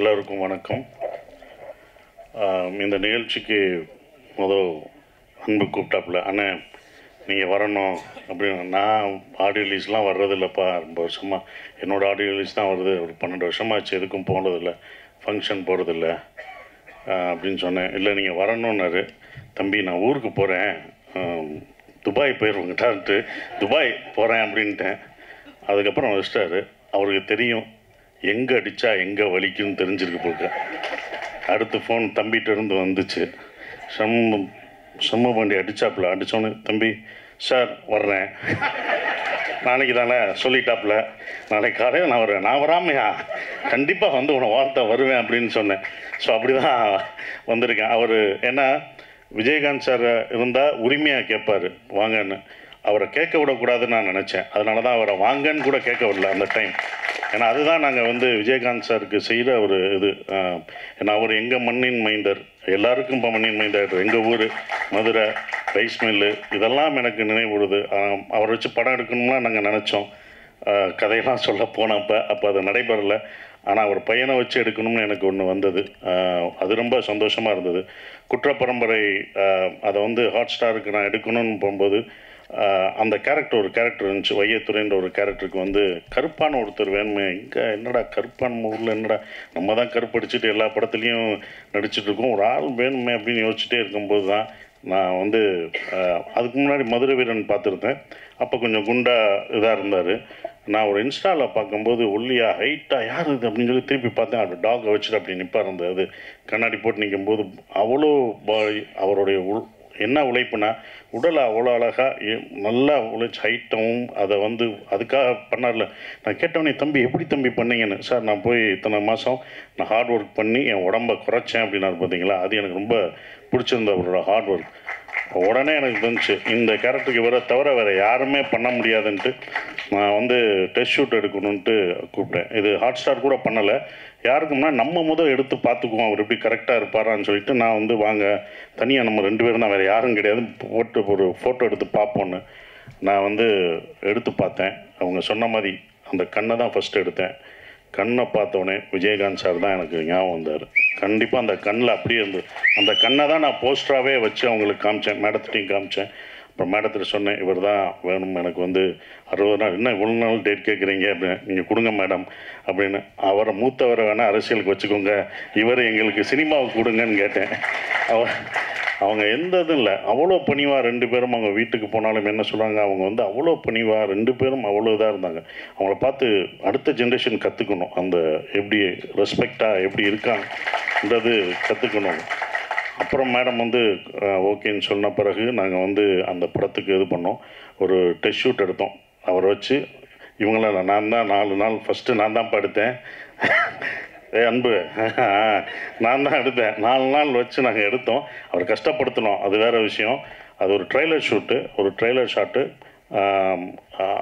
எல்லோருக்கும் வணக்கம். இந்த நிகழ்ச்சிக்கு அன்பு கூப்பிட்டாப்புல, அண்ணன் நீங்கள் வரணும் அப்படின்னு. நான் ஆடியோ ரிலீஸ்லாம் வர்றதில்லப்பா, ரொம்ப வருஷமாக என்னோடய ஆடியோ ரிலீஸ் தான் வருது, ஒரு 12 வருஷமாச்சு, எதுக்கும் போனதில்லை, ஃபங்க்ஷன் போகிறதில்ல அப்படின்னு சொன்னேன். இல்லை நீங்கள் வரணுன்னாரு. தம்பி நான் ஊருக்கு போகிறேன், துபாய் போயிடுவோங்கிட்டான்ட்டு துபாய் போகிறேன் அப்படின்ட்டேன். அதுக்கப்புறம் வச்சிட்டாரு. அவருக்கு தெரியும் எங்கே அடித்தா எங்கே வலிக்குன்னு தெரிஞ்சிருக்கு போக. அடுத்து ஃபோன் தம்பிகிட்ட இருந்து வந்துச்சு. செம்ம வண்டி அடித்தாப்புல. அடித்தோன்னு, தம்பி சார் வர்றேன் நாளைக்கு தானே சொல்லிட்டாப்புல, நாளைக்கு காலையில் நான் வர்றேன். நான் வராமையா, கண்டிப்பாக வந்து உன வார்த்தை வருவேன் அப்படின்னு சொன்னேன். ஸோ அப்படி தான் வந்திருக்கேன். அவர் ஏன்னா விஜயகாந்த் சார் இருந்தால் உரிமையாக கேட்பார் வாங்கன்னு. அவரை கேட்க விடக்கூடாதுன்னு நான் நினச்சேன். அதனால தான் அவரை வாங்கன்னு கூட கேட்க விடல அந்த டைம். ஏன்னா அதுதான் நாங்கள் வந்து விஜயகாந்த் சாருக்கு செய்கிற ஒரு இது. ஏன்னா அவர் எங்கள் மண்ணின் மைந்தர், எல்லாருக்கும் இப்போ மண்ணின் மைந்தர். எங்கள் ஊர் மதுரை, ரைஸ் மில்லு, இதெல்லாம் எனக்கு நினைவுடுது. அவரை வச்சு படம் எடுக்கணும்னா நாங்கள் நினச்சோம், கதையெல்லாம் சொல்ல போனப்போ அது நடைபெறலை. ஆனால் அவர் பையனை வச்சு எடுக்கணும்னு எனக்கு ஒன்று வந்தது. அது ரொம்ப சந்தோஷமாக இருந்தது. குற்றப்பரம்பரை அதை வந்து ஹாட் ஸ்டாருக்கு நான் எடுக்கணும்னு போகும்போது அந்த ஒரு கேரக்டர் இருந்துச்சு, வையத்துறைன்ற ஒரு கேரக்டருக்கு வந்து கருப்பான ஒருத்தர் வேணுமே. இங்கே என்னடா கருப்பான ஊரில் என்னடா, நம்ம தான் கருப்படிச்சுட்டு எல்லா படத்துலையும் நடிச்சிட்ருக்கோம், ஒரு ஆள் வேணுமே அப்படின்னு யோசிச்சுட்டே இருக்கும்போது தான் நான் வந்து அதுக்கு முன்னாடி மதுரை வீரன் பார்த்துருந்தேன். அப்போ கொஞ்சம் குண்டா இதாக இருந்தார். நான் ஒரு இன்ஸ்டாவில் பார்க்கும்போது ஒல்லியாக ஹைட்டாக யார் இது அப்படின்னு சொல்லி திருப்பி பார்த்தேன். அப்படி டாகை வச்சுட்டு அப்படி நிற்பார். அது கண்ணாடி போட்டு நிற்கும்போது அவ்வளோ அவருடைய என்ன உழைப்புனா, உடலை அவ்வளோ அழகாக நல்லா உழைச்சி ஹைட்டாகவும் அதை வந்து அதுக்காக பண்ணார்ல. நான் கேட்டவனே, தம்பி எப்படி தம்பி பண்ணீங்கன்னு. சார் நான் போய் இத்தனை மாதம் நான் ஹார்ட் ஒர்க் பண்ணி என் உடம்பை குறைச்சேன் அப்படின்னாரு. பார்த்தீங்களா, அது எனக்கு ரொம்ப பிடிச்சிருந்த அவரோட ஹார்ட் ஒர்க். உடனே எனக்கு தோணுச்சு இந்த கேரக்டருக்கு இவரை தவிர வேறு யாருமே பண்ண முடியாதுன்ட்டு நான் வந்து டெஸ்ட் ஷூட் எடுக்கணுன்ட்டு கூப்பிட்டேன். இது ஹாட் ஸ்டார் கூட பண்ணலை, யாருக்கும்னா நம்ம எடுத்து பார்த்துக்குவோம் அவர் எப்படி கரெக்டாக இருப்பாரான்னு சொல்லிட்டு நான் வந்து வாங்க தனியாக நம்ம 2 பேரும் தான், வேறு யாரும் கிடையாது, போட்டு ஒரு ஃபோட்டோ எடுத்து பார்ப்போன்னு நான் வந்து எடுத்து பார்த்தேன். அவங்க சொன்ன மாதிரி அந்த கண்ணை தான் ஃபஸ்ட்டு எடுத்தேன். கண்ணை பார்த்தோன்னே விஜயகாந்த் சார் தான் எனக்கு ஞாபகம் வந்தார். கண்டிப்பாக அந்த கண்ணில் அப்படியே இருந்தது. அந்த கண்ணை தான் நான் போஸ்டராகவே வச்சு அவங்களுக்கு காமிச்சேன், மேடத்திட்டையும் காமிச்சேன். அப்புறம் மேடத்தில் சொன்னேன், இவர் தான் வேணும் எனக்கு வந்து 60 நாள், என்ன இவ்வளோ நாள் டேட் கேட்குறீங்க அப்படின்னு, நீங்கள் கொடுங்க மேடம் அப்படின்னு. அவரை மூத்தவரை வேணால் அரசியலுக்கு வச்சுக்கோங்க, இவர் எங்களுக்கு சினிமாவுக்கு கொடுங்கன்னு கேட்டேன். அவங்க எந்த இதுவும் இல்லை, அவ்வளோ பணிவாக 2 பேரும். அவங்க வீட்டுக்கு போனாலும் என்ன சொல்கிறாங்க, அவங்க வந்து அவ்வளோ பணிவாக 2 பேரும் அவ்வளோ இதாக இருந்தாங்க. அவங்கள பார்த்து அடுத்த ஜென்ரேஷன் கற்றுக்கணும், அந்த எப்படி ரெஸ்பெக்டாக எப்படி இருக்காங்கன்றது கற்றுக்கணும். அப்புறம் மேடம் வந்து ஓகேன்னு சொன்ன பிறகு நாங்கள் வந்து அந்த படத்துக்கு இது பண்ணோம், ஒரு டெஸ்ட் ஷூட் எடுத்தோம். அவரை வச்சு இவங்களாம் நான் தான் 4 நாள் ஃபஸ்ட்டு நான் தான் படுத்தேன். அன்பு நான் தான் எடுத்தேன். 4 நாள் வச்சு நாங்கள் எடுத்தோம். அவர் கஷ்டப்படுத்தினோம், அது வேறு விஷயம். அது ஒரு ட்ரெய்லர் ஷூட்டு, ஒரு ட்ரெய்லர் ஷாட்டு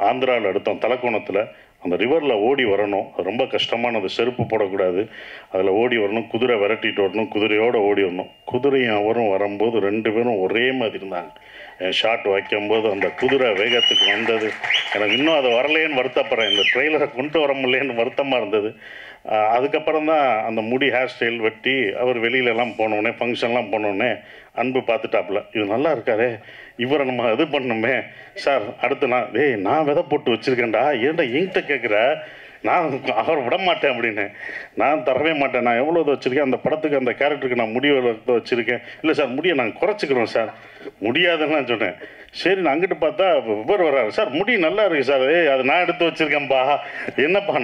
ஆந்திராவில் எடுத்தோம், தலக்கோணத்தில். அந்த ரிவரில் ஓடி வரணும், அது ரொம்ப கஷ்டமானது, செருப்பு போடக்கூடாது, அதில் ஓடி வரணும், குதிரை விரட்டிட்டு வரணும், குதிரையோடு ஓடி வரணும். குதிரையும் அவரும் வரும்போது 2 பேரும் ஒரே மாதிரி இருந்தாங்க. ஷாட் வைக்கும்போது அந்த குதிரை வேகத்துக்கு வந்தது எனக்கு இன்னும் அது வரலேன்னு வருத்தப்படுறேன். இந்த ட்ரெய்லரை கொண்டு வர முடியலேன்னு வருத்தமாக இருந்தது. அதுக்கப்புறம் தான் அந்த முடி ஹேர் ஸ்டைல் வெட்டி அவர் வெளியிலலாம் போனோடனே, ஃபங்க்ஷன்லாம் போனோடனே அன்பு பார்த்துட்டாப்புல, இது நல்லா இருக்காரே, இவரை நம்ம இது பண்ணணுமே சார். அடுத்து நான் விதை போட்டு வச்சுருக்கேன்டா, ஏன்டா என்கிட்ட கேட்குற, நான் அவரை விட மாட்டேன் அப்படின்னு. நான் தரவே மாட்டேன், நான் எவ்வளோ இது வச்சுருக்கேன் அந்த படத்துக்கு, அந்த கேரக்டருக்கு நான் முடிவு வச்சுருக்கேன். இல்லை சார் முடியை நாங்கள் குறைச்சிக்கிறோம் சார். முடியாதுன்னு நான் சொன்னேன். சரி, நான் அங்கிட்டு பார்த்தா இவர் வர்றாரு, சார் முடி நல்லா இருக்குது சார். அது நான் எடுத்து வச்சுருக்கேன்ப்பா, என்னப்பா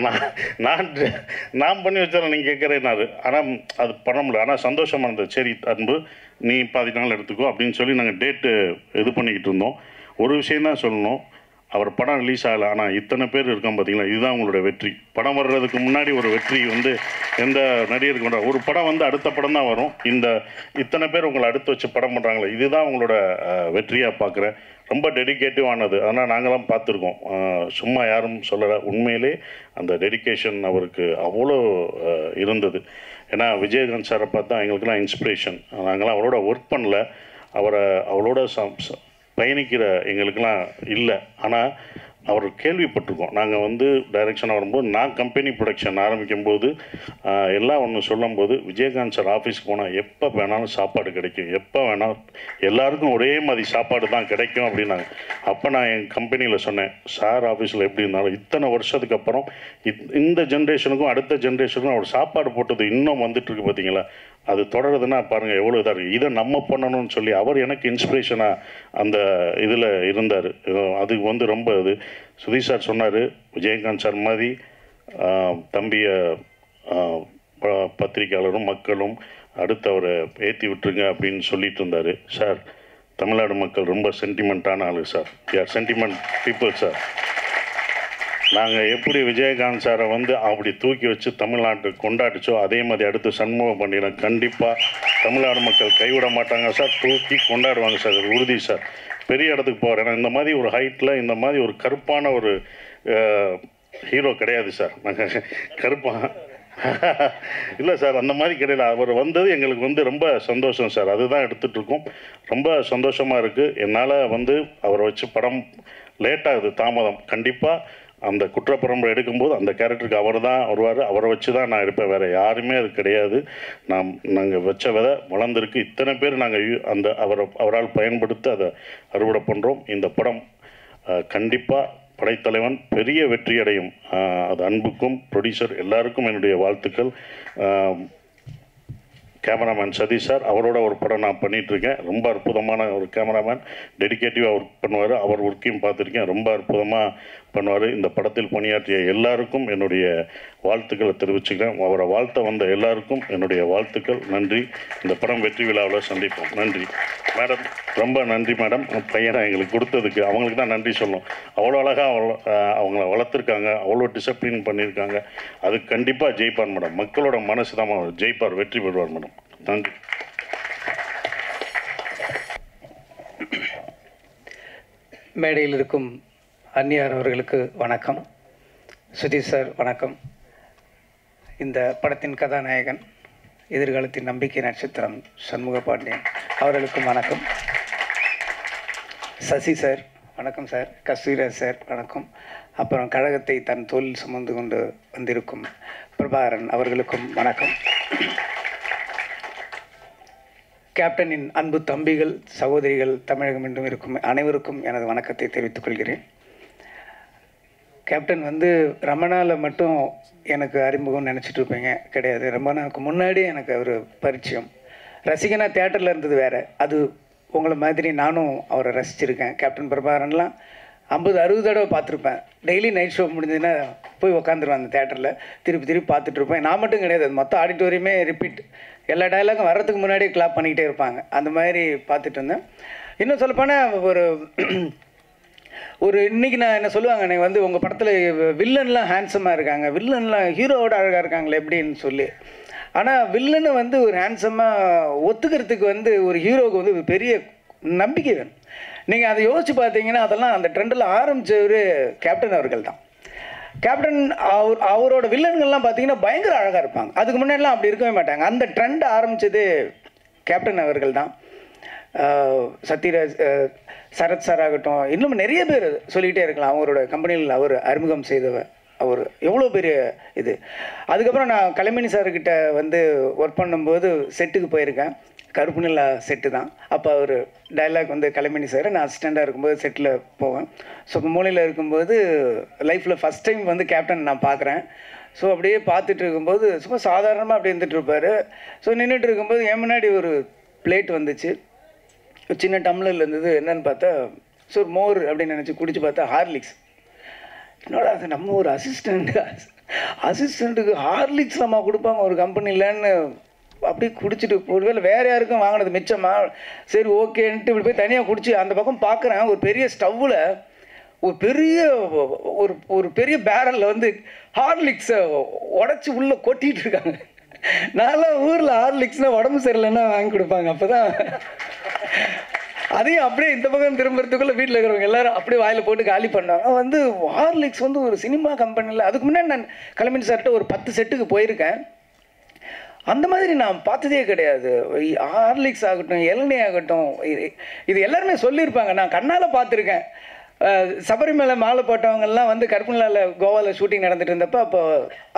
நான் பண்ணி வச்சாரன் நீங்கள் கேட்குறேன்னாரு. ஆனால் அது பண்ண முடியல. ஆனால் சந்தோஷமாக இருந்தது. சரி அன்பு, நீ 14 நாள் எடுத்துக்கோ அப்படின்னு சொல்லி நாங்கள் டேட்டு இது பண்ணிக்கிட்டு இருந்தோம். ஒரு விஷயந்தான் சொல்லணும், அவர் படம் ரிலீஸ் ஆகலை, ஆனால் இத்தனை பேர் இருக்கோம் பார்த்தீங்களா, இதுதான் உங்களோட வெற்றி. படம் வர்றதுக்கு முன்னாடி ஒரு வெற்றி வந்து எந்த நடிகருக்கு பண்ணுற ஒரு படம் வந்து அடுத்த படம் தான் வரும். இத்தனை பேர் உங்களை அடுத்து வச்சு படம் பண்ணுறாங்களே, இதுதான் உங்களோட வெற்றியாக பார்க்குறேன். ரொம்ப டெடிக்கேட்டிவானது. ஆனால் நாங்களாம் பார்த்துருக்கோம், சும்மா யாரும் சொல்லலை. உண்மையிலே அந்த டெடிக்கேஷன் அவருக்கு அவ்வளோ இருந்தது. ஏன்னா விஜயகாந்த் சாரை பார்த்தா எங்களுக்கெல்லாம் இன்ஸ்பிரேஷன். நாங்களாம் அவரோட ஒர்க் பண்ணல, அவரோட பயணிக்கிற எங்களுக்கெல்லாம் இல்லை. ஆனால் அவர் கேள்விப்பட்டிருக்கோம். நாங்கள் வந்து டைரக்ஷனாக வரும்போது, நான் கம்பெனி ப்ரொடக்ஷன் ஆரம்பிக்கும்போது எல்லாம் ஒன்று சொல்லும்போது, விஜயகாந்த் சார் ஆஃபீஸ்க்கு போனால் எப்போ வேணாலும் சாப்பாடு கிடைக்கும், எப்போ வேணாலும் எல்லாருக்கும் ஒரே மாதிரி சாப்பாடு தான் கிடைக்கும் அப்படின்னாங்க. அப்போ நான் என் கம்பெனியில் சொன்னேன், சார் ஆஃபீஸில் எப்படி இருந்தாலும் இத்தனை வருஷத்துக்கு அப்புறம் இந்த ஜென்ரேஷனுக்கும் அடுத்த ஜென்ரேஷனுக்கும் அவர் சாப்பாடு போட்டது இன்னும் வந்துட்டுருக்கு பார்த்தீங்களா, அது தொடருதுன்னா பாருங்கள் எவ்வளோ இதாக இருக்குது. இதை நம்ம பண்ணணும்னு சொல்லி அவர் எனக்கு இன்ஸ்பிரேஷனாக அந்த இதில் இருந்தார். அது வந்து ரொம்ப இது சுதீஷ் சார் சொன்னார், விஜயகாந்த் சார் மாதிரி தம்பியை பத்திரிக்கையாளரும் மக்களும் அடுத்து அவரை ஏற்றி விட்டுருங்க அப்படின்னு சொல்லிட்டு இருந்தார். சார், தமிழ்நாடு மக்கள் ரொம்ப சென்டிமெண்ட்டான ஆளு சார், யார் சென்டிமெண்ட் பீப்புள் சார். நாங்கள் எப்படி விஜயகாந்த் சாரை வந்து அப்படி தூக்கி வச்சு தமிழ்நாட்டுக்கு கொண்டாடிச்சோ அதே மாதிரி அடுத்து சண்முக பாண்டியனை கண்டிப்பாக தமிழ்நாடு மக்கள் கைவிட மாட்டாங்க சார், தூக்கி கொண்டாடுவாங்க சார், அது உறுதி சார். பெரிய இடத்துக்கு போகிறேன். ஏன்னா இந்த மாதிரி ஒரு ஹைட்டில் இந்த மாதிரி ஒரு கருப்பான ஒரு ஹீரோ கிடையாது சார். நாங்கள் கருப்பாக இல்லை சார், அந்த மாதிரி கிடையாது. அவர் வந்தது எங்களுக்கு வந்து ரொம்ப சந்தோஷம் சார். அதுதான் எடுத்துகிட்ருக்கோம். ரொம்ப சந்தோஷமாக இருக்குது. என்னால் வந்து அவரை வச்சு படம் லேட்டாகுது, தாமதம். கண்டிப்பாக அந்த குற்றப்பரம்பரை எடுக்கும்போது அந்த கேரக்டருக்கு அவர் தான் வருவார். அவரை வச்சு தான் நான் இருப்பேன், வேறு யாருமே அது கிடையாது. நாங்கள் வச்ச விதை வளர்ந்துருக்கு. இத்தனை பேர் நாங்கள் அவரால் பயன்படுத்தி அதை அறுவடை பண்ணுறோம். இந்த படம் கண்டிப்பாக படைத்தலைவன் பெரிய வெற்றி அடையும். அது அன்புக்கும் ப்ரொடியூசர் எல்லாருக்கும் என்னுடைய வாழ்த்துக்கள். கேமராமேன் சதீஷ் சார், அவரோட ஒரு படம் நான் பண்ணிகிட்ருக்கேன். ரொம்ப அற்புதமான ஒரு கேமராமேன், டெடிக்கேட்டிவாக ஒர்க் பண்ணுவார். அவர் ஒர்க்கையும் பார்த்துருக்கேன், ரொம்ப அற்புதமாக பண்ணுவார். இந்த படத்தில் பணியாற்றிய எல்லாருக்கும் என்னுடைய வாழ்த்துக்களை தெரிவிச்சுக்கிறேன். அவரை வாழ்த்த வந்த எல்லாருக்கும் என்னுடைய வாழ்த்துக்கள். நன்றி. இந்த படம் வெற்றி விழாவில் சந்திப்போம். நன்றி மேடம், ரொம்ப நன்றி மேடம். பையனை எங்களுக்கு கொடுத்ததுக்கு அவங்களுக்கு தான் நன்றி சொல்லணும். அவ்வளோ அழகாக அவங்கள வளர்த்துருக்காங்க, அவ்வளோ டிசிப்ளின் பண்ணியிருக்காங்க. அது கண்டிப்பாக ஜெயிப்பார் மேடம். மக்களோட மனசு தான் ஜெயிப்பார், வெற்றி பெறுவார் மேடம். நன்றி. மேடையில் இருக்கும் அந்நியார் அவர்களுக்கு வணக்கம். சுதீஷ் சார் வணக்கம். இந்த படத்தின் கதாநாயகன், எதிர்காலத்தின் நம்பிக்கை நட்சத்திரம் சண்முக பாண்டியன் அவர்களுக்கும் வணக்கம். சசி சார் வணக்கம் சார். கஸ்தூரிராஜ் சார் வணக்கம். அப்புறம் கழகத்தை தன் தோளில் சுமந்து கொண்டு வந்திருக்கும் பிரபாகரன் அவர்களுக்கும் வணக்கம். கேப்டனின் அன்பு தம்பிகள், சகோதரிகள், தமிழகம் என்றும் இருக்கும் அனைவருக்கும் எனது வணக்கத்தை தெரிவித்துக் கொள்கிறேன். கேப்டன் வந்து ரமணாவில் மட்டும் எனக்கு அறிமுகம் நினச்சிட்டு இருப்பீங்க, கிடையாது. ரமணாவுக்கு முன்னாடி எனக்கு ஒரு பரிச்சயம். ரசிகனா தேட்டரில் இருந்தது வேறு. அது உங்களை மாதிரி நானும் அவரை ரசிச்சிருக்கேன். கேப்டன் பிரபாகரன்லாம் 50-60 தடவை பார்த்துருப்பேன். டெய்லி நைட் ஷோ முடிஞ்சதுன்னா போய் உக்காந்துருவேன் அந்த தேட்டரில், திருப்பி பார்த்துட்ருப்பேன். நான் மட்டும் கிடையாது, அது மொத்த ஆடிட்டோரியமே ரிப்பீட். எல்லா டைலாகும் வர்றதுக்கு முன்னாடியே கிளாப் பண்ணிக்கிட்டே இருப்பாங்க. அந்த மாதிரி பார்த்துட்டு இருந்தேன். இன்னும் சொல்லப்போனால் ஒரு இன்றைக்கி நான் என்ன சொல்லுவாங்க, நீங்கள் வந்து உங்கள் படத்தில் வில்லன்லாம் ஹேண்ட்ஸமாக இருக்காங்க, வில்லன்லாம் ஹீரோவோட அழகாக இருக்காங்களே எப்படின்னு சொல்லி. ஆனால் வில்லனை வந்து ஒரு ஹேண்ட்ஸமாக ஒத்துக்கிறதுக்கு வந்து ஒரு ஹீரோவுக்கு வந்து ஒரு பெரிய நம்பிக்கை வேணும். நீங்கள் அதை யோசித்து பார்த்தீங்கன்னா அதெல்லாம் அந்த ட்ரெண்டில் ஆரம்பித்தவர் கேப்டன் அவர்கள் தான். கேப்டன் அவரோட வில்லன்கள்லாம் பார்த்தீங்கன்னா பயங்கர அழகாக இருப்பாங்க. அதுக்கு முன்னாடிலாம் அப்படி இருக்கவே மாட்டாங்க. அந்த ட்ரெண்ட் ஆரம்பித்தது கேப்டன் அவர்கள் தான். சத்யராஜ், சரத் சார் ஆகட்டும், இன்னும் நிறைய பேர் சொல்லிக்கிட்டே இருக்கலாம். அவரோட கம்பெனியில் அவர் அறிமுகம் செய்தவர் அவர் எவ்வளோ பெரிய இது. அதுக்கப்புறம் நான் கலைமணி சார்கிட்ட வந்து ஒர்க் பண்ணும்போது செட்டுக்கு போயிருக்கேன். கருப்பு நிலா செட்டு தான். அப்போ அவர் டைலாக் வந்து கலைமணி சார், நான் அசிஸ்டண்ட்டாக இருக்கும்போது செட்டில் போவேன். ஸோ இப்போ மூலையில் இருக்கும்போது லைஃப்பில் ஃபஸ்ட் டைம் வந்து கேப்டன் நான் பார்க்குறேன். ஸோ அப்படியே பார்த்துட்டு இருக்கும்போது சும்மா சாதாரணமாக அப்படியே இருந்துகிட்டு இருப்பார். ஸோ நின்றுட்டு இருக்கும்போது என் முன்னாடி ஒரு பிளேட் வந்துச்சு, சின்ன டம்ளரில் இருந்தது. என்னன்னு பார்த்தா ஸோ மோர் அப்படின்னு நினச்சி குடிச்சு பார்த்தா ஹார்லிக்ஸ். என்னோட அது நம்ம ஒரு அசிஸ்டண்ட்டுக்கு ஹார்லிக்ஸ் நம்ம கொடுப்பாங்க ஒரு கம்பெனிலன்னு அப்படியே குடிச்சிட்டு, ஒருவேளை வேறு யாருக்கும் வாங்கினது மிச்சமா, சரி ஓகேன்ட்டு இப்படி போய் தனியாக குடிச்சு அந்த பக்கம் பார்க்குறேன். ஒரு பெரிய ஸ்டவ்வில் ஒரு பெரிய பேரலில் வந்து ஹார்லிக்ஸை உடச்சி உள்ளே கொட்டிகிட்டு இருக்காங்க. நான்லாம் ஊரில் ஹார்லிக்ஸ்னால் உடம்பு சரியில்லைன்னா வாங்கி கொடுப்பாங்க. அப்போ தான் அதையும் அப்படியே இந்த பக்கம் திரும்புறதுக்குள்ளே வீட்டில் இருக்கிறவங்க எல்லோரும் அப்படியே வாயில் போட்டு காலி பண்ணாங்க. வந்து ஹார்லிக்ஸ் வந்து ஒரு சினிமா கம்பெனியில், அதுக்கு முன்னாடி நான் கலைமணி சார்கிட்ட ஒரு 10 செட்டுக்கு போயிருக்கேன். அந்த மாதிரி நான் பார்த்ததே கிடையாது. ஹார்லிக்ஸ் ஆகட்டும், இளநீ ஆகட்டும், இது எல்லாருமே சொல்லியிருப்பாங்க. நான் கண்ணால் பார்த்துருக்கேன். சபரிமலை மாலை போட்டவங்கெல்லாம் வந்து கற்பூரில் கோவாவில் ஷூட்டிங் நடந்துட்டு இருந்தப்போ அப்போ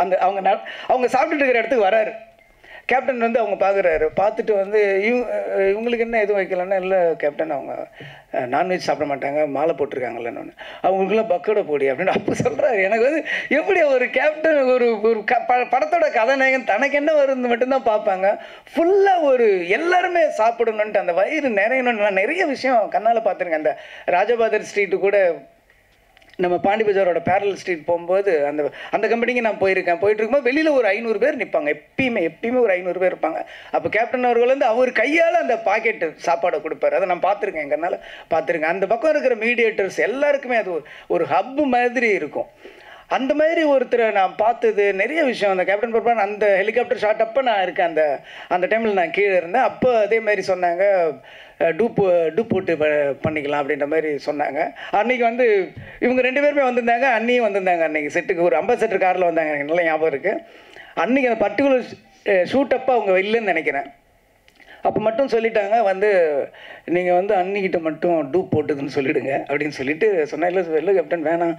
அந்த அவங்க சாப்பிட்டுட்டு இருக்கிற இடத்துக்கு வராரு. கேப்டன் வந்து அவங்க பார்க்குறாரு. பார்த்துட்டு வந்து இவங்களுக்கு என்ன எதுவும் வைக்கலன்னா, இல்லை கேப்டன் அவங்க நான்வெஜ் சாப்பிட மாட்டாங்க, மாலை போட்டிருக்காங்கல்லன்னு. அவங்களுக்குலாம் பக்கோட போடி அப்படின்னு அப்போ சொல்கிறாரு. எனக்கு வந்து எப்படி ஒரு கேப்டன் ஒரு படத்தோட கதாநாயகன் தனக்கு என்ன வருது மட்டும்தான் பார்ப்பாங்க. ஃபுல்லாக ஒரு எல்லாருமே சாப்பிடணுன்ட்டு அந்த வயிறு நிறையணும்னு நான் நிறைய விஷயம் கண்ணால் பார்த்துருக்கேன். அந்த ராஜபாதர் ஸ்ட்ரீட்டு கூட நம்ம பாண்டி பஜாரோட பேரல் ஸ்ட்ரீட் போகும்போது அந்த கம்பெனிக்கு நான் போயிட்டு இருக்கும்போது வெளியில் ஒரு 500 பேர் நிற்பாங்க. எப்பயுமே ஒரு 500 பேர் இருப்பாங்க. அப்போ கேப்டன் அவர்கள் வந்து அவர் கையால் அந்த பாக்கெட்டு சாப்பாடை கொடுப்பாரு. அதை நான் பார்த்துருக்கேன், எங்கனால பார்த்துருக்கேன். அந்த பக்கம் இருக்கிற மீடியேட்டர்ஸ் எல்லாருக்குமே அது ஒரு ஹப்பு மாதிரி இருக்கும். அந்த மாதிரி ஒருத்தரை நான் பார்த்தது நிறைய விஷயம். அந்த கேப்டன் பர்பான் அந்த ஹெலிகாப்டர் ஷாட் அப்போ நான் இருக்கேன். அந்த டைமில் நான் கீழே இருந்தேன். அப்போ அதே மாதிரி சொன்னாங்க, டூப் போட்டு பண்ணிக்கலாம் அப்படின்ற மாதிரி சொன்னாங்க. அன்றைக்கி வந்து இவங்க 2 பேருமே வந்திருந்தாங்க, அண்ணியும் வந்திருந்தாங்க. அன்றைக்கி செட்டுக்கு ஒரு அம்பாசடர் காரில் வந்தாங்க, எனக்கு நல்லா ஞாபகம் இருக்குது. அன்றைக்கி அந்த பர்டிகுலர் ஷூட்டப்போ அவங்க இல்லைன்னு நினைக்கிறேன். அப்போ மட்டும் சொல்லிட்டாங்க வந்து, நீங்கள் வந்து அன்னிக்கிட்ட மட்டும் டூப் போட்டுதுன்னு சொல்லிவிடுங்க அப்படின்னு சொல்லிட்டு சொன்னேன். இல்லை கேப்டன் வேணாம்,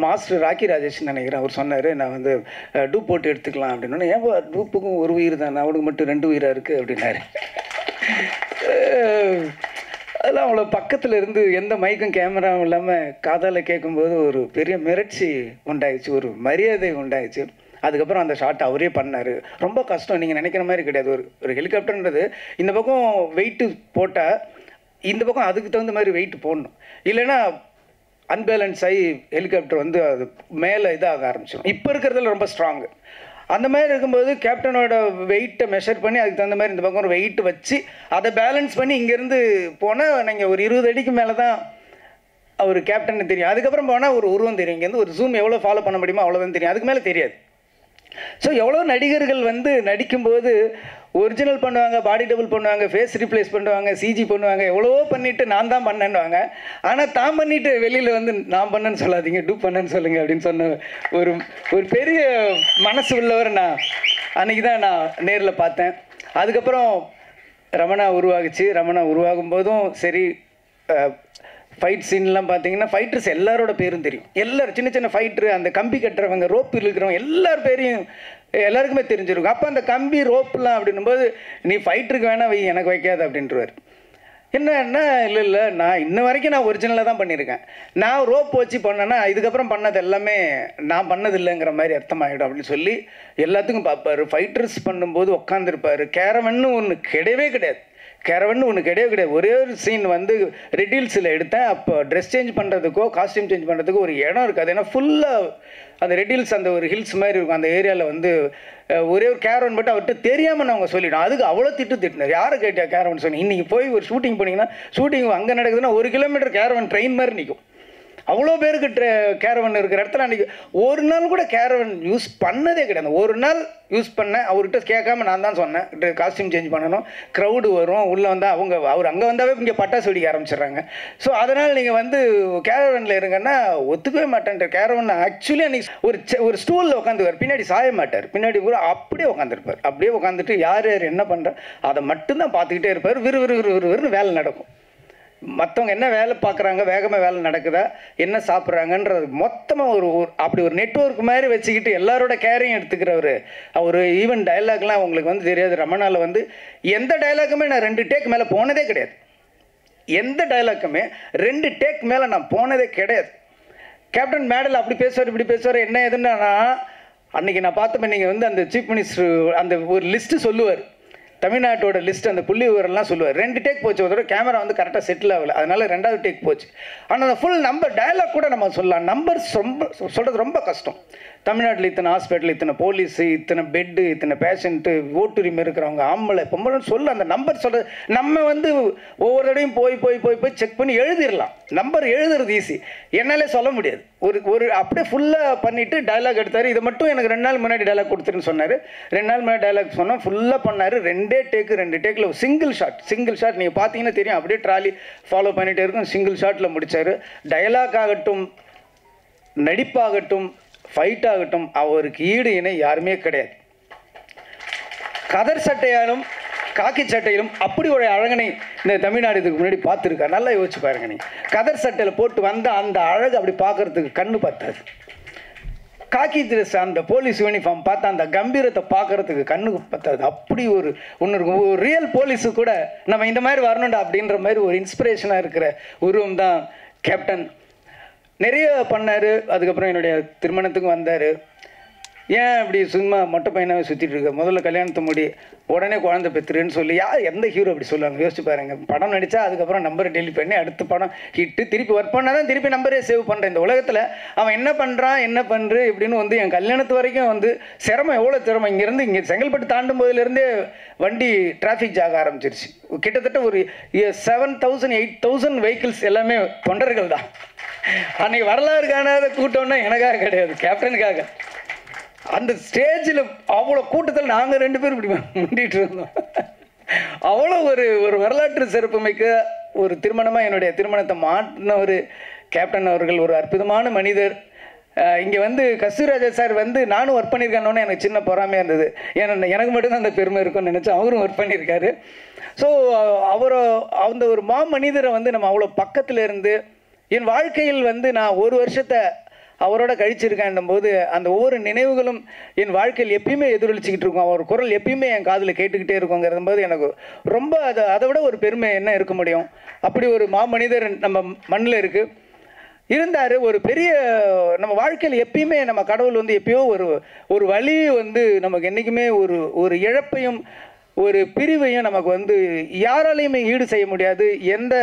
மாஸ்டர் ராக்கி ராஜேஷ்னு நினைக்கிறேன், அவர் சொன்னார் நான் வந்து டூப் போட்டு எடுத்துக்கலாம் அப்படின்னு. ஏன் டூப்புக்கும் ஒரு உயிர் தான், அவனுக்கு மட்டும் 2 உயிராக இருக்குது அப்படின்னாரு. அதெல்லாம் அவ்வளோ பக்கத்தில் இருந்து எந்த மைக்கும் கேமராவும் இல்லாமல் காதால் கேட்கும்போது ஒரு பெரிய மிரட்சி உண்டாயிடுச்சு, ஒரு மரியாதை உண்டாயிடுச்சு. அதுக்கப்புறம் அந்த ஷாட் அவரே பண்ணார். ரொம்ப கஷ்டம், நீங்கள் நினைக்கிற மாதிரி கிடையாது. ஒரு ஹெலிகாப்டர்ன்றது இந்த பக்கம் வெயிட்டு போட்டால் இந்த பக்கம் அதுக்கு தகுந்த மாதிரி வெயிட் போடணும். இல்லைன்னா அன்பேலன்ஸ் ஆகி ஹெலிகாப்டர் வந்து அது மேலே இதாக ஆரம்பிச்சிடும். இப்போ இருக்கிறதுல ரொம்ப ஸ்ட்ராங்கு. அந்த மாதிரி இருக்கும்போது கேப்டனோட வெயிட்டை மெஷர் பண்ணி அதுக்கு தகுந்த மாதிரி இந்த பக்கம் ஒரு வெயிட் வச்சு அதை பேலன்ஸ் பண்ணி இங்கேருந்து போனால் நீங்கள் ஒரு 20 அடிக்கு மேலே தான் அவர் கேப்டன்னு தெரியும். அதுக்கப்புறம் போனால் ஒரு உருவம் தெரியும். இங்கேருந்து ஒரு ஜூம் எவ்வளோ ஃபாலோ பண்ண முடியுமோ அவ்வளோதான் தெரியும், அதுக்கு மேலே தெரியாது. ஸோ எவ்வளோ நடிகர்கள் வந்து நடிக்கும்போது ஒரிஜினல் பண்ணுவாங்க, பாடி டபுள் பண்ணுவாங்க, ஃபேஸ் ரீப்ளேஸ் பண்ணுவாங்க, சிஜி பண்ணுவாங்க, எவ்வளவோ பண்ணிவிட்டு நான் தான் பண்ணேன்னுவாங்க. ஆனால் தான் பண்ணிவிட்டு வெளியில் வந்து நான் பண்ணேன்னு சொல்லாதீங்க, டூப் பண்ணேன்னு சொல்லுங்கள் அப்படின்னு சொன்ன ஒரு பெரிய மனசு உள்ளவர் நான் அன்றைக்கி தான் நான் நேரில் பார்த்தேன். அதுக்கப்புறம் ரமணா உருவாகுச்சு. ரமணா உருவாகும் போதும் சரி, ஃபைட் சீன்லாம் பார்த்தீங்கன்னா ஃபைட்டர்ஸ் எல்லாரோட பேரும் தெரியும். எல்லோரும் சின்ன சின்ன ஃபைட்ரு, அந்த கம்பி கட்டுறவங்க, ரோப்பு இழுக்கிறவங்க எல்லார் பேரையும் எல்லாருக்குமே தெரிஞ்சிருக்கும். அப்போ அந்த கம்பி ரோப்புலாம் அப்படின்னும்போது நீ ஃபைட்டருக்கு வேணால் வை, எனக்கு வைக்காது அப்படின்றவர். என்ன இல்லை நான் இன்ன வரைக்கும் நான் ஒரிஜினலாக தான் பண்ணியிருக்கேன். நான் ரோப் வச்சு பண்ணேன்னா இதுக்கப்புறம் பண்ணது எல்லாமே நான் பண்ணது இல்லைங்கிற மாதிரி அர்த்தமாகிடும் அப்படின்னு சொல்லி எல்லாத்துக்கும் பார்ப்பார். ஃபைட்டர்ஸ் பண்ணும்போது உட்காந்துருப்பார். கேரவன்னு ஒன்று கிடையவே கிடையாது. ஒரே ஒரு சீன் வந்து ரெட் ஹில்ஸில் எடுத்தேன். அப்போ ட்ரெஸ் சேஞ்ச் பண்ணுறதுக்கோ காஸ்டியூம் சேஞ்ச் பண்ணுறதுக்கோ ஒரு இடம் இருக்காது. ஏன்னா ஃபுல்லாக அந்த ரெட் ஹில்ஸ் அந்த ஒரு ஹில்ஸ் மாதிரி இருக்கும். அந்த ஏரியாவில் வந்து ஒரே ஒரு கேரவன் மட்டும் அவர்கிட்ட தெரியாமல் நாங்கள் சொல்லிவிட்டோம். அதுக்கு அவ்வளோ திட்டினார். யாரை கேட்டியா கேரவன் சொன்னி? இன்றைக்கி போய் ஒரு ஷூட்டிங் போனீங்கன்னா ஷூட்டிங் அங்கே நடக்குதுன்னா 1 கிலோமீட்டர் கேரவன் ட்ரெயின் மாதிரி நிற்கும். அவ்வளோ பேருக்கு கேரவன் இருக்கிற இடத்துல அன்றைக்கி ஒரு நாள் கூட கேரவன் யூஸ் பண்ணதே கிடையாது. ஒரு நாள் யூஸ் பண்ணேன். அவர்கிட்ட கேட்காம நான் தான் சொன்னேன், காஸ்டியூம் சேஞ்ச் பண்ணணும், க்ரௌடு வரும், உள்ளே வந்தால் அவர் அங்கே வந்தாவே இங்கே பட்டாசு வெடிக்க ஆரம்பிச்சிடுறாங்க. ஸோ அதனால் நீங்கள் வந்து கேரவனில் இருங்கன்னா ஒத்துக்கவே மாட்டேன்ற. கேரவன் ஆக்சுவலி அன்றைக்கி ஒரு ஸ்டூலில் உட்காந்துருவார், பின்னாடி சாய மாட்டார், பின்னாடி கூட அப்படியே உட்காந்துருப்பார். அப்படியே உட்காந்துட்டு யார் என்ன பண்ணுறா அதை மட்டும்தான் பார்த்துக்கிட்டே இருப்பார். விறுவிறுன்னு வேலை நடக்கும். மற்றவங்க என்ன வேலை பார்க்குறாங்க, வேகமாக வேலை நடக்குதா, என்ன சாப்பிட்றாங்கன்றது மொத்தமாக அப்படி ஒரு நெட்வொர்க் மாதிரி வச்சுக்கிட்டு எல்லாரோட கேரையும் எடுத்துக்கிறவர். அவர் ஈவன் டைலாக்லாம் உங்களுக்கு வந்து தெரியாது. ரமணாவில் வந்து எந்த டைலாக்குமே நான் 2 டேக் மேலே போனதே கிடையாது. எந்த டைலாக்குமே 2 டேக் மேலே நான் போனதே கிடையாது. கேப்டன் மேடல் அப்படி பேசுவார், இப்படி பேசுவார், என்ன எதுன்னா அன்றைக்கி நான் பார்த்தப்ப நீங்கள் வந்து அந்த சீஃப் மினிஸ்டர் அந்த ஒரு லிஸ்ட்டு சொல்லுவார், தமிழ்நாட்டோட லிஸ்ட், அந்த புள்ளி விவரம்லாம் சொல்லுவார். 2 டேக் போச்சு. ஒரு கேமரா வந்து கரெக்டாக செட்டில் ஆகலை, அதனால் 2வது டேக் போச்சு. ஆனால் அந்த ஃபுல் நம்பர் டயலாக் கூட நம்ம சொல்லலாம். நம்பர்ஸ் ரொம்ப சொல்கிறது ரொம்ப கஷ்டம். தமிழ்நாட்டில் இத்தனை ஹாஸ்பிட்டல், இத்தனை போலீஸு, இத்தனை பெட்டு, இத்தனை பேஷண்ட்டு, ஓட்டுரிமை இருக்கிறவங்க, ஆம்பளை பொம்பளைன்னு சொல்ல அந்த நம்பர் சொல்கிறது நம்ம வந்து ஒவ்வொரு தடையும் போய் செக் பண்ணி எழுதிடலாம். நம்பர் எழுதுறது ஈஸி, என்னாலே சொல்ல முடியாது. ஒரு அப்படியே ஃபுல்லாக பண்ணிவிட்டு டைலாக் எடுத்தார். இதை மட்டும் எனக்கு 2 நாள் முன்னாடி டைலாக் கொடுத்துருன்னு சொன்னார். 2 நாள் முன்னாடி டைலாக் சொன்னால் ஃபுல்லாக பண்ணார். 2 டேக்கில் சிங்கிள் ஷாட் நீங்கள் பார்த்தீங்கன்னா தெரியும். அப்படியே ட்ராலி ஃபாலோ பண்ணிகிட்டே இருக்கும். சிங்கிள் ஷாட்டில் முடித்தார். டைலாக் ஆகட்டும், நடிப்பாகட்டும், ஃபைட் ஆகட்டும், அவருக்கு ஈடு இணை யாருமே கிடையாது. கதர் சட்டையாலும் காக்கி சட்டையிலும் அப்படி ஒரு அழகனை இந்த தமிழ்நாடு இதுக்கு முன்னாடி பார்த்துருக்காரு. நல்லா யோசிச்சு பாருங்க. நீங்கள் கதர் சட்டையில் போட்டு வந்த அந்த அழகு அப்படி பார்க்கறதுக்கு கண்ணு பத்தாது. காக்கி ட்ரெஸ் அந்த போலீஸ் யூனிஃபார்ம் பார்த்தா அந்த கம்பீரத்தை பார்க்கறதுக்கு கண்ணுக்கு பத்தாது. அப்படி ஒரு ஒன்று இருக்கும். ஒரு ரியல் போலீஸு கூட நம்ம இந்த மாதிரி வரணும்டா அப்படின்ற மாதிரி ஒரு இன்ஸ்பிரேஷனாக இருக்கிற உருவம் தான் கேப்டன். நிறைய பண்ணார். அதுக்கப்புறம் என்னுடைய திருமணத்துக்கும் வந்தார். ஏன் இப்படி சும்மா மொட்டை பையனாகவே சுற்றிட்டு இருக்க, முதல்ல கல்யாணத்தை முடி, உடனே குழந்தை பெற்றுருன்னு சொல்லி எந்த ஹீரோ அப்படி சொல்லுவாங்க? யோசிச்சு பாருங்கள். படம் நடித்தா அதுக்கப்புறம் நம்பரை டெலிட் பண்ணி அடுத்த படம் ஹிட்டு திருப்பி ஒர்க் பண்ணால் தான் திருப்பி நம்பரே சேவ் பண்ணுறேன். இந்த உலகத்தில் அவன் என்ன பண்ணுறான் என்ன பண்ணுற இப்படின்னு வந்து என் கல்யாணத்து வரைக்கும் வந்து சிரமம், எவ்வளோ சிரமம். இங்கேருந்து இங்கே செங்கல்பட்டு தாண்டும் போதிலேருந்தே வண்டி டிராஃபிக் ஜாக ஆரம்பிச்சிருச்சு. கிட்டத்தட்ட ஒரு 7,000 8,000 வெஹிக்கிள்ஸ் எல்லாமே தொண்டர்கள் தான். அன்றைக்கி வரலாறு காணாத கூட்டம்னா எனக்காக கிடையாது, கேப்டனுக்காக. அந்த ஸ்டேஜில் அவ்வளோ கூட்டத்தில் நாங்கள் 2 பேரும் இப்படி முண்டிகிட்டு இருந்தோம். அவ்வளோ ஒரு வரலாற்று சிறப்புமிக்க ஒரு திருமணமாக என்னுடைய திருமணத்தை மாற்றின ஒரு கேப்டன் அவர்கள். ஒரு அற்புதமான மனிதர். இங்கே வந்து கஸ்தூராஜா சார் வந்து நானும் ஒர்க் பண்ணியிருக்கேன்னு எனக்கு சின்ன பொறாமையாக இருந்தது. ஏன்னா எனக்கு மட்டும்தான் அந்த பெருமை இருக்கும்னு நினச்சேன். அவரும் ஒர்க் பண்ணியிருக்காரு. ஸோ அந்த ஒரு மனிதரை வந்து நம்ம அவ்வளோ பக்கத்தில் இருந்து என் வாழ்க்கையில் வந்து நான் ஒரு வருஷத்தை அவரோட கழிச்சிருக்கேன் போது அந்த ஒவ்வொரு நினைவுகளும் என் வாழ்க்கையில் எப்பயுமே எதிரொலிச்சிக்கிட்டு இருக்கும். அவர் குரல் எப்பயுமே என் காதில் கேட்டுக்கிட்டே இருக்குங்கிறது போது எனக்கு ரொம்ப அதை விட ஒரு பெருமை என்ன இருக்க முடியும்? அப்படி ஒரு மாமனிதர் நம்ம மண்ணில் இருந்தார். ஒரு பெரிய நம்ம வாழ்க்கையில் எப்பயுமே நம்ம கடவுள் வந்து எப்பயோ ஒரு வழி வந்து நமக்கு என்றைக்குமே ஒரு இழப்பையும் ஒரு பிரிவையும் நமக்கு வந்து யாராலையுமே ஈடு செய்ய முடியாது. எந்த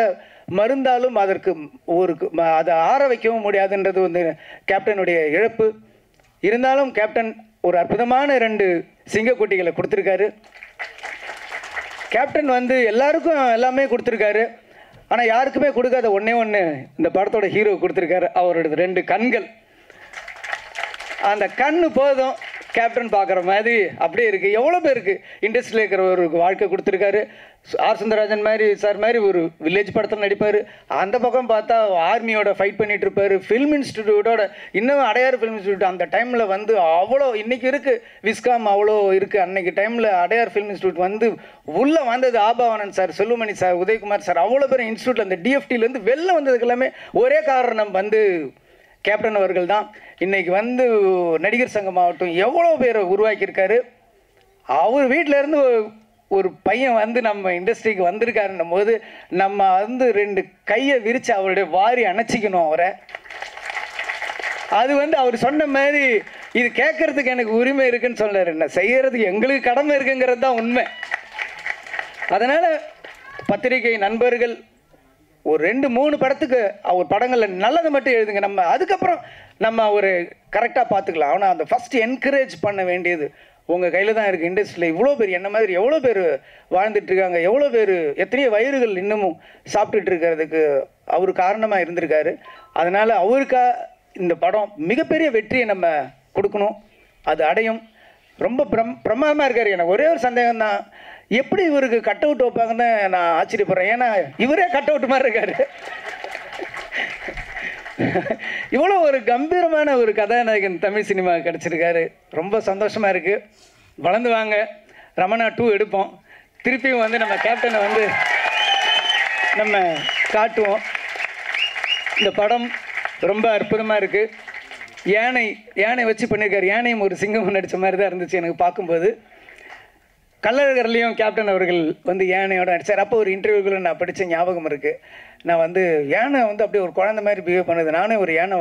மருந்தாலும் அதற்கு அதை ஆற வைக்கவும் முடியாதுன்றது வந்து கேப்டனுடைய இழப்பு. இருந்தாலும் கேப்டன் ஒரு அற்புதமான 2 சிங்கக்குட்டிகளை கொடுத்துருக்காரு. கேப்டன் வந்து எல்லாருக்கும் எல்லாமே கொடுத்துருக்காரு. ஆனால் யாருக்குமே கொடுக்காத ஒன்று இந்த படத்தோட ஹீரோ கொடுத்துருக்காரு. அவரோட 2 கண்கள். அந்த கண்ணு போதும் கேப்டன் பார்க்குற மாதிரி அப்படியே இருக்குது. எவ்வளோ பேருக்கு இண்டஸ்ட்ரியில் இருக்கிற ஒரு வாழ்க்கை கொடுத்துருக்காரு. ஆர் சுந்தரராஜன் மாதிரி சார் மாதிரி ஒரு வில்லேஜ் படத்தில் நடிப்பார். அந்த பக்கம் பார்த்தா ஆர்மியோட ஃபைட் பண்ணிகிட்டு இருப்பார். ஃபில்ம் இன்ஸ்டிடியூட்டோட இன்னும் அடையாறு ஃபில்ம் இன்ஸ்டியூட் அந்த டைமில் வந்து அவ்வளோ, இன்றைக்கி இருக்குது விஸ்காம் அவ்வளோ இருக்குது. அன்றைக்கி டைமில் அடையார் ஃபில்ம் இன்ஸ்டியூட் வந்து உள்ளே வந்தது Aabavanan sir, Selvamani sir, Udhayakumar sir, அவ்வளோ பேர் இன்ஸ்டியூட்டில் அந்த டிஎஃப்டிலேருந்து வெளில வந்ததுக்கு எல்லாமே ஒரே காரணம் வந்து கேப்டன் அவர்கள் தான். இன்றைக்கி வந்து நடிகர் சங்கம் ஆகட்டும் எவ்வளோ பேரை உருவாக்கியிருக்காரு. அவர் வீட்டிலேருந்து ஒரு பையன் வந்து நம்ம இண்டஸ்ட்ரிக்கு வந்திருக்காருன்னும் போது நம்ம வந்து 2 கையை விரித்து அவருடைய வாரி அணைச்சிக்கணும் அவரை. அது வந்து அவர் சொன்ன மாதிரி இது கேட்கறதுக்கு எனக்கு உரிமை இருக்குன்னு சொன்னார். என்ன செய்யறதுக்கு எங்களுக்கு கடமை இருக்குங்கிறது தான் உண்மை. அதனால் பத்திரிகை நண்பர்கள் ஒரு 2-3 படத்துக்கு அவர் படங்களில் நல்லதை மட்டும் எழுதுங்க. நம்ம அதுக்கப்புறம் நம்ம ஒரு கரெக்டாக பார்த்துக்கலாம். ஆனால் அந்த ஃபஸ்ட்டு என்கரேஜ் பண்ண வேண்டியது உங்கள் கையில் தான் இருக்குது. இண்டஸ்ட்ரியில் இவ்வளோ பேர் என்ன மாதிரி எவ்வளோ பேர் வாழ்ந்துட்டுருக்காங்க, எவ்வளோ பேர் எத்தனையோ வயிறுகள் இன்னமும் சாப்பிட்டுட்டு இருக்கிறதுக்கு அவர் காரணமாக இருந்திருக்காரு. அதனால் அவருக்கா இந்த படம் மிகப்பெரிய வெற்றியை நம்ம கொடுக்கணும். அது அடையும். ரொம்ப பிரமாதமாக இருக்கார். எனக்கு ஒரே ஒரு சந்தேகம் தான், எப்படி இவருக்கு கட் அவுட் வைப்பாங்கன்னு நான் ஆச்சரியப்படுறேன். ஏன்னா இவரே கட் அவுட் மாதிரி இருக்காரு. இவ்வளோ ஒரு கம்பீரமான ஒரு கதாநாயகன் தமிழ் சினிமா கிடச்சிருக்காரு. ரொம்ப சந்தோஷமாக இருக்குது. வளர்ந்து வாங்க. ரமணா 2 எடுப்போம். திருப்பியும் வந்து நம்ம கேப்டனை வந்து நம்ம காட்டுவோம். இந்த படம் ரொம்ப அற்புதமாக இருக்குது. யானை வச்சு பண்ணியிருக்காரு. யானையும் ஒரு சிங்கம் நடித்த மாதிரி தான் இருந்துச்சு எனக்கு பார்க்கும்போது. கள்ளழகர்லேயும் கேப்டன் அவர்கள் வந்து யானையோட நடித்தார். அப்போ ஒரு இன்டர்வியூக்குள்ள நான் படித்த ஞாபகம் இருக்குது. நான் வந்து யானை வந்து அப்படியே ஒரு குழந்தை மாதிரி பிஹேவ் பண்ணுது, நானே ஒரு யானை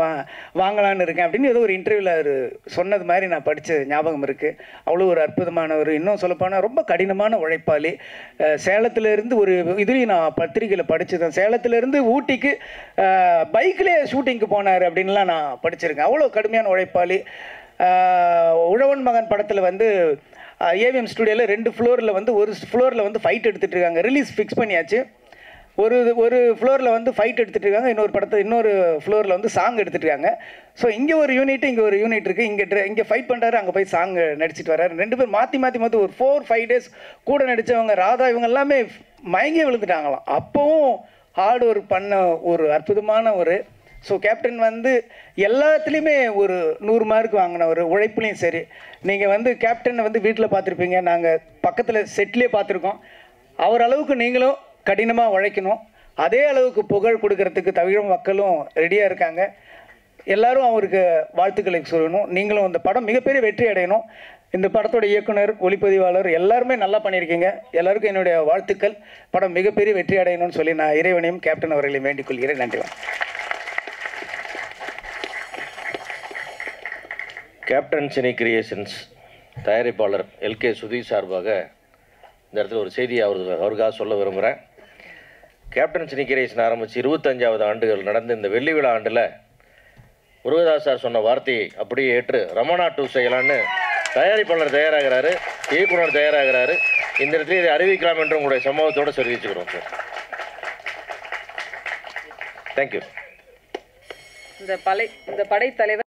வாங்கலான்னு இருக்கேன் அப்படின்னு ஏதோ ஒரு இன்டர்வியூவில் அவர் சொன்னது மாதிரி நான் படித்த ஞாபகம் இருக்குது. அவ்வளோ ஒரு அற்புதமானவர். இன்னும் சொல்லப்போனால் ரொம்ப கடினமான உழைப்பாளி. சேலத்திலேருந்து ஒரு இதுலேயும் நான் பத்திரிகையில் படித்தேன். சேலத்திலேருந்து ஊட்டிக்கு பைக்லேயே ஷூட்டிங்க்கு போனார் அப்படின்லாம் நான் படிச்சிருக்கேன். அவ்வளோ கடுமையான உழைப்பாளி. உழவன் மகன் படத்தில் வந்து ஏவிஎம் ஸ்டுடியோவில் 2 ஃப்ளோரில் வந்து ஒரு ஃப்ளோரில் வந்து ஃபைட் எடுத்துகிட்டு இருக்காங்க. ரிலீஸ் ஃபிக்ஸ் பண்ணியாச்சு. ஒரு ஃப்ளோரில் வந்து ஃபைட் எடுத்துகிட்டு இருக்காங்க. இன்னொரு ஃப்ளோரில் வந்து சாங் எடுத்துகிட்டு இருக்காங்க. ஸோ இங்கே ஒரு யூனிட் இங்கே ஒரு யூனிட் இருக்குது. இங்கே ஃபைட் பண்ணுறாரு, அங்கே போய் சாங் நடிச்சிட்டு வர்றாரு. 2 பேர் மாற்றி ஒரு 4-5 டேஸ் கூட நடித்தவங்க ராதா இவங்க எல்லாமே மயங்கி விழுந்துட்டாங்களாம். அப்போவும் ஹார்ட் ஒர்க் பண்ண ஒரு அற்புதமான ஒரு ஸோ கேப்டன் வந்து எல்லாத்துலேயுமே ஒரு 100 மார்க் வாங்கினவர். உழைப்புலையும் சரி. நீங்கள் வந்து கேப்டனை வந்து வீட்டில் பார்த்துருப்பீங்க, நாங்கள் பக்கத்தில் செட்லேயே பார்த்துருக்கோம். அவர் அளவுக்கு நீங்களும் கடினமாக உழைக்கணும். அதே அளவுக்கு புகழ் கொடுக்கறதுக்கு தமிழ் மக்களும் ரெடியாக இருக்காங்க. எல்லாரும் அவருக்கு வாழ்த்துக்களை சொல்லணும். நீங்களும் இந்த படம் மிகப்பெரிய வெற்றி அடையணும். இந்த படத்தோட இயக்குனர், ஒளிப்பதிவாளர் எல்லாருமே நல்லா பண்ணியிருக்கீங்க. எல்லாருக்கும் என்னுடைய வாழ்த்துக்கள். படம் மிகப்பெரிய வெற்றி அடையணும்னு சொல்லி நான் இறைவனையும் கேப்டன் அவர்களையும் வேண்டிக் கொள்கிறேன். நன்றி. கேப்டன் சினி கிரியேஷன்ஸ் தயாரிப்பாளர் எல்கே சுதீர் சார்பாக இந்த இடத்துல ஒரு செய்தியை அவருக்காக சொல்ல விரும்புகிறேன். கேப்டன் சினி கிரியேஷன் ஆரம்பித்து 25வது ஆண்டுகள் நடந்த இந்த வெள்ளி விழா ஆண்டில் முருகதாஸ் சார் சொன்ன வார்த்தையை அப்படியே ஏற்று ரமணா 2 செய்யலான்னு தயாரிப்பாளர் தயாராகிறாரு, இயக்குனர் தயாராகிறாரு. இந்த இடத்துல இதை அறிவிக்கலாம் என்று உங்களுடைய சம்பவத்தோடு தெரிவிச்சுக்கிறோம் சார். தேங்க்யூ. இந்த படைத்தலைவர்